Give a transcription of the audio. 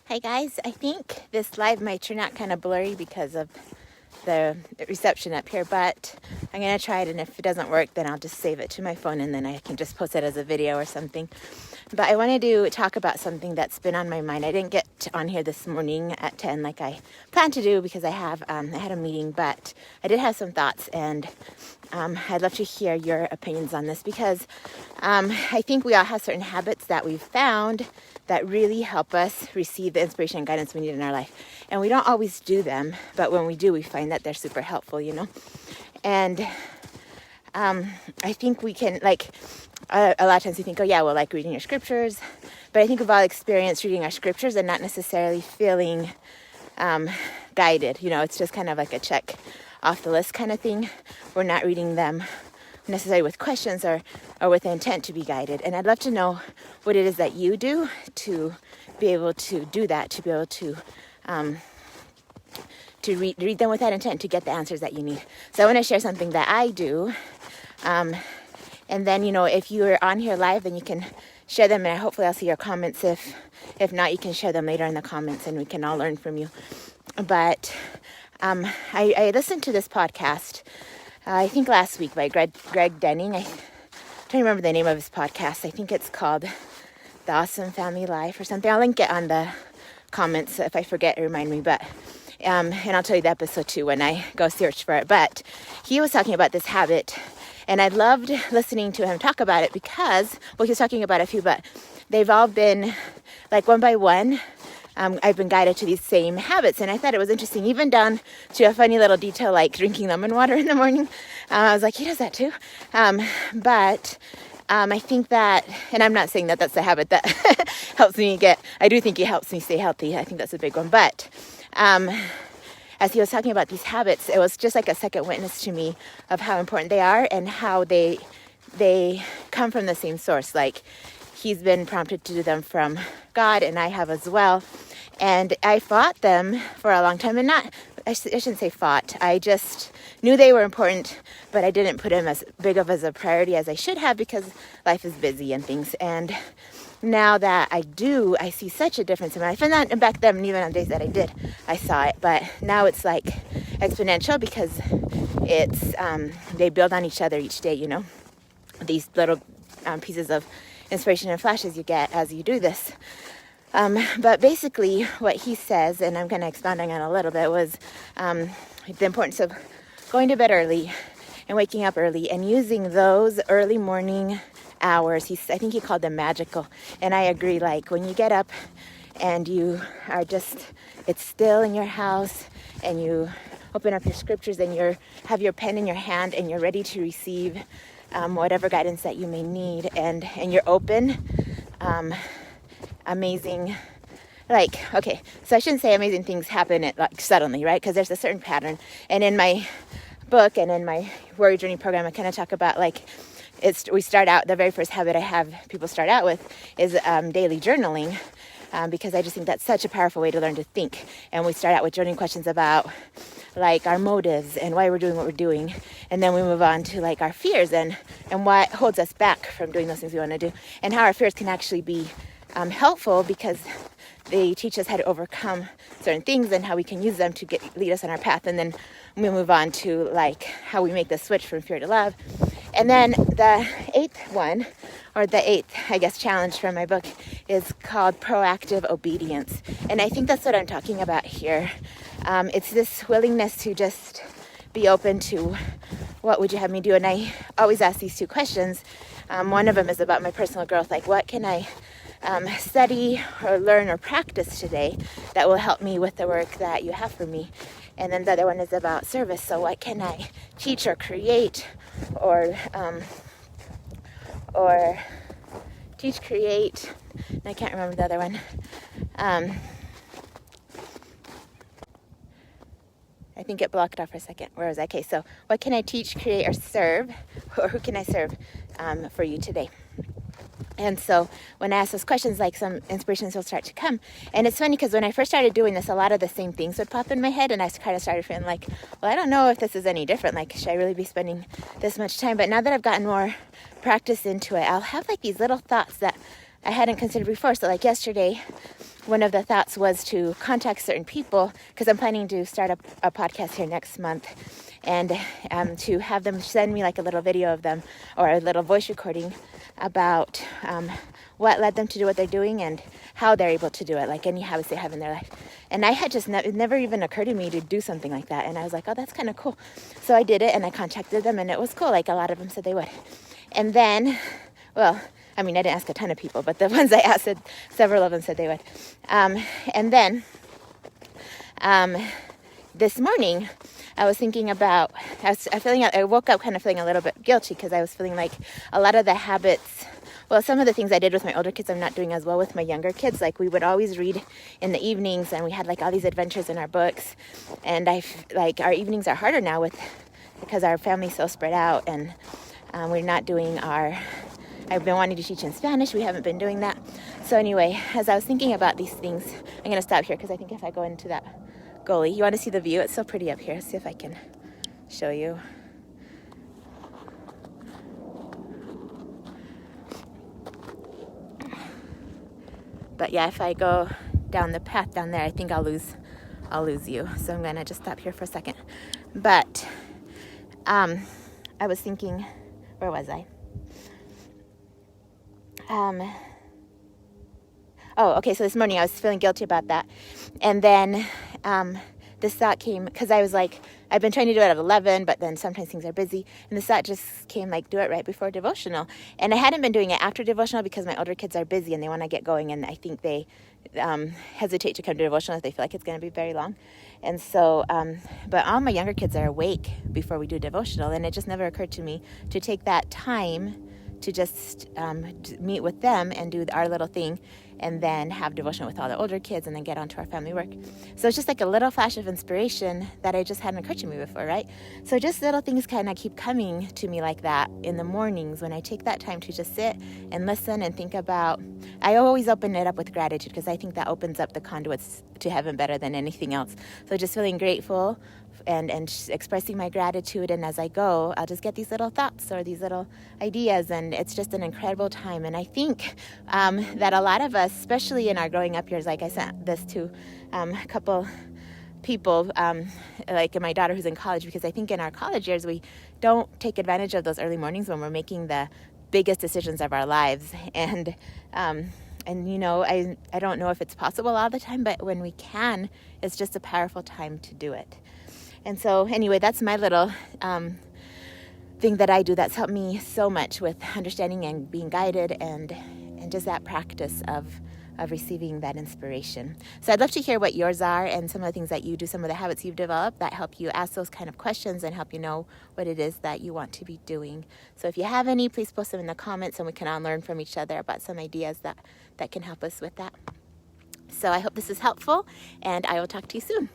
Hi guys, I think this live might turn out kind of blurry because of the reception up here, but I'm going to try it, and if it doesn't work, then I'll just save it to my phone and then I can just post it as a video or something. But I wanted to talk about something that's been on my mind. I didn't get on here this morning at 10 like I planned to do because I had a meeting, but I did have some thoughts, and I'd love to hear your opinions on this because I think we all have certain habits that we've found that really help us receive the inspiration and guidance we need in our life. And we don't always do them, but when we do, we find that they're super helpful, And I think we can, a lot of times we think, oh yeah, well, like reading your scriptures. But I think we've all experienced reading our scriptures and not necessarily feeling guided. It's just kind of like a check off the list kind of thing. We're not reading them necessarily with questions or with the intent to be guided. And I'd love to know what it is that you do to be able to do that, to be able to read them with that intent, to get the answers that you need. So I want to share something that I do. And then, if you're on here live, then you can share them, and hopefully I'll see your comments. If not, you can share them later in the comments and we can all learn from you. But I listened to this podcast, I think last week, by Greg Denning. I don't remember the name of his podcast. I think it's called The Awesome Family Life or something. I'll link it on the comments. If I forget, remind me. But and I'll tell you the episode too when I go search for it. But he was talking about this habit, and I loved listening to him talk about it because, well, he was talking about a few, but they've all been, like, one by one, I've been guided to these same habits. And I thought it was interesting, even down to a funny little detail like drinking lemon water in the morning. I was like, he does that too. But I think that, and I'm not saying that that's a habit that helps me I do think it helps me stay healthy. I think that's a big one. But as he was talking about these habits, it was just like a second witness to me of how important they are and how they come from the same source. Like, he's been prompted to do them from God, and I have as well. And I fought them for a long time, and I shouldn't say fought. I just knew they were important, but I didn't put them as big of as a priority as I should have because life is busy and things. And now that I do, I see such a difference in my life. And not back then, even on days that I did, I saw it. But now it's like exponential because it's they build on each other each day, these little pieces of inspiration and flashes you get as you do this. But basically what he says, and I'm going to expound on it a little bit, was the importance of going to bed early and waking up early and using those early morning hours. I think he called them magical. And I agree, like when you get up and you are it's still in your house and you open up your scriptures and you have your pen in your hand and you're ready to receive whatever guidance that you may need, and you're open, amazing, okay, so I shouldn't say amazing things happen suddenly, right? Because there's a certain pattern. And in my book and in my Warrior Journey program, I kind of talk about we start out, the very first habit I have people start out with is daily journaling, because I just think that's such a powerful way to learn to think. And we start out with journaling questions about our motives and why we're doing what we're doing. And then we move on to our fears and what holds us back from doing those things we want to do, and how our fears can actually be helpful because they teach us how to overcome certain things and how we can use them to lead us on our path. And then we move on to how we make the switch from fear to love. And then the eighth one, or the eighth, I guess, challenge from my book is called proactive obedience. And I think that's what I'm talking about here. It's this willingness to just be open to what would you have me do. And I always ask these two questions. One of them is about my personal growth, what can I study or learn or practice today that will help me with the work that you have for me. And then the other one is about service. So what can I teach or create or teach, create, and I can't remember the other one. I think it blocked off for a second. Where was I? Okay, so what can I teach, create, or serve, or who can I serve for you today? And so when I ask those questions, some inspirations will start to come. And it's funny because when I first started doing this, a lot of the same things would pop in my head. And I kind of started feeling well, I don't know if this is any different. Should I really be spending this much time? But now that I've gotten more practice into it, I'll have these little thoughts that I hadn't considered before. So yesterday, one of the thoughts was to contact certain people, because I'm planning to start a podcast here next month, and to have them send me like a little video of them or a little voice recording about what led them to do what they're doing and how they're able to do it, like any habits they have in their life. And I had just it never even occurred to me to do something like that, and I was like, oh, that's kind of cool. So I did it, and I contacted them, and it was cool. Like, a lot of them said they would. And then, well, I mean, I didn't ask a ton of people, but the ones I asked, several of them said they would. And then this morning, I was thinking about, I woke up kind of feeling a little bit guilty, because I was feeling like a lot of the habits, well, some of the things I did with my older kids, I'm not doing as well with my younger kids. Like, we would always read in the evenings, and we had like all these adventures in our books. And like our evenings are harder now because our family's so spread out, and we're not doing I've been wanting to teach in Spanish. We haven't been doing that. So anyway, as I was thinking about these things, I'm going to stop here, because I think if I go into that gully, you want to see the view? It's so pretty up here. Let's see if I can show you. But yeah, if I go down the path down there, I think I'll lose you. So I'm going to just stop here for a second. But I was thinking, where was I? Okay, so this morning I was feeling guilty about that. And then this thought came, because I was like, I've been trying to do it at 11, but then sometimes things are busy. And this thought just came, like, do it right before devotional. And I hadn't been doing it after devotional because my older kids are busy and they want to get going. And I think they hesitate to come to devotional if they feel like it's going to be very long. And so, but all my younger kids are awake before we do devotional. And it just never occurred to me to take that time to just meet with them and do our little thing, and then have devotion with all the older kids, and then get on to our family work. So it's just like a little flash of inspiration that I just hadn't occurred to me before, right? So just little things kind of keep coming to me like that in the mornings when I take that time to just sit and listen and think about. I always open it up with gratitude, because I think that opens up the conduits to heaven better than anything else. So just feeling grateful and expressing my gratitude, and as I go, I'll just get these little thoughts or these little ideas, and it's just an incredible time. And I think that a lot of us, especially in our growing up years, like I sent this to a couple people, like my daughter who's in college, because I think in our college years we don't take advantage of those early mornings when we're making the biggest decisions of our lives. And you know, I don't know if it's possible all the time, but when we can, it's just a powerful time to do it. And so anyway, that's my little thing that I do that's helped me so much with understanding and being guided, and just that practice of receiving that inspiration. So I'd love to hear what yours are, and some of the things that you do, some of the habits you've developed that help you ask those kind of questions and help you know what it is that you want to be doing. So if you have any, please post them in the comments, and we can all learn from each other about some ideas that can help us with that. So I hope this is helpful, and I will talk to you soon.